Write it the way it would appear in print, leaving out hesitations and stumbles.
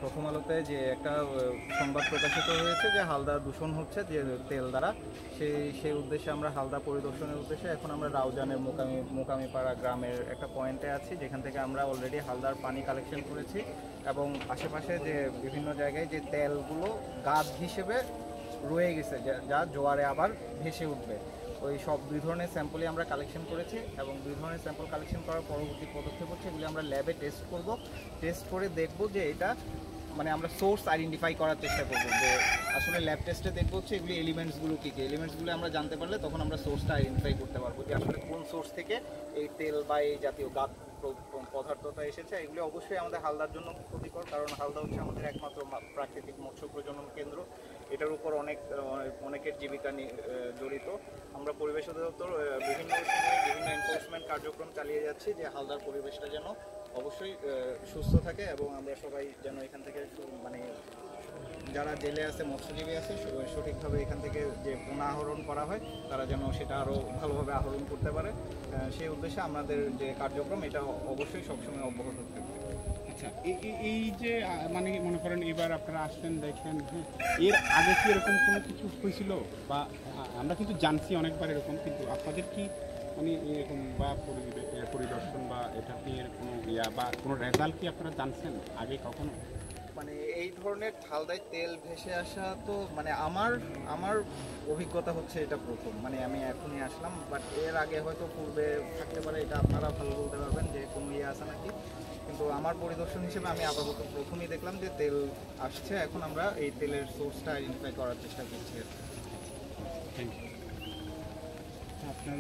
প্রথম আলোতে যে একটা সংবাদ প্রকাশিত হয়েছে যে হালদা দূষণ হচ্ছে যে তেল দ্বারা, সেই উদ্দেশ্যে আমরা হালদা পরিদর্শনের উদ্দেশ্যে এখন আমরা রাউজানের মোকামিপাড়া গ্রামের একটা পয়েন্টে আছি, যেখান থেকে আমরা অলরেডি হালদার পানি কালেকশন করেছি এবং আশেপাশে যে বিভিন্ন জায়গায় যে তেলগুলো গাদ হিসেবে রয়ে গেছে যা জোয়ারে আবার ভেসে উঠবে, ওই সব 2 ধরনের স্যাম্পলই আমরা কালেকশন করেছি এবং 2 ধরনের স্যাম্পল কালেকশন করার পরবর্তী পদক্ষেপ হচ্ছে এগুলি আমরা ল্যাবে টেস্ট করব। টেস্ট করে দেখব যে এটা মানে আমরা সোর্স আইডেন্টিফাই করার চেষ্টা করব, যে আসলে ল্যাব টেস্টে দেখব হচ্ছে এগুলি এলিমেন্টসগুলো কী কী, এলিমেন্টসগুলো আমরা জানতে পারলে তখন আমরা সোর্সটা আইডেন্টিফাই করতে পারবো যে আসলে কোন সোর্স থেকে এই তেল বা এই জাতীয় গাদ পদার্থটা এসেছে। এগুলি অবশ্যই আমাদের হালদার জন্য ক্ষতিকর, কারণ হালদা হচ্ছে আমাদের একমাত্র প্রাকৃতিক মৎস্য প্রজনন কেন্দ্র, এটার উপর অনেকের জীবিকা জড়িত। আমরা পরিবেশ অধিদপ্তর বিভিন্ন এনফোর্সমেন্ট কার্যক্রম চালিয়ে যাচ্ছি যে হালদার পরিবেশটা যেন অবশ্যই সুস্থ থাকে এবং আমরা সবাই যেন এখান থেকে মানে যারা জেলে আছে, মৎস্যজীবী আছে, সঠিকভাবে এখান থেকে যে পোনা আহরণ করা হয় তারা যেন সেটা আরও ভালোভাবে আহরণ করতে পারে, সেই উদ্দেশ্যে আমাদের যে কার্যক্রম এটা অবশ্যই সবসময় অব্যাহত থাকবে। আচ্ছা, এই যে মানে মনে করেন এবার আপনারা আসলেন দেখেন, হ্যাঁ, এর আগে কি এরকম কোনো কিছু হয়েছিল? বা আমরা কিন্তু জানছি অনেকবার এরকম, কিন্তু আপনাদের কি মানে এরকম বা পরিদর্শন বা এটা নিয়ে কোনো বা কোনো রেজাল্ট কি আপনারা জানছেন আগে কখনো? মানে এই ধরনের হালদায় তেল ভেসে আসা তো মানে আমার অভিজ্ঞতা হচ্ছে এটা প্রথম, মানে আমি এখনই আসলাম, বাট এর আগে হয়তো পূর্বে থাকতে পারে, এটা আপনারা ভালো বলতে পারবেন যে কোনো আছে নাকি, কিন্তু আমার পরিদর্শন হিসেবে আমি আপাতত প্রথমেই দেখলাম যে তেল আসছে। এখন আমরা এই তেলের সোর্সটা আইডেন্টিফাই করার চেষ্টা করছি। Thank you. আপনার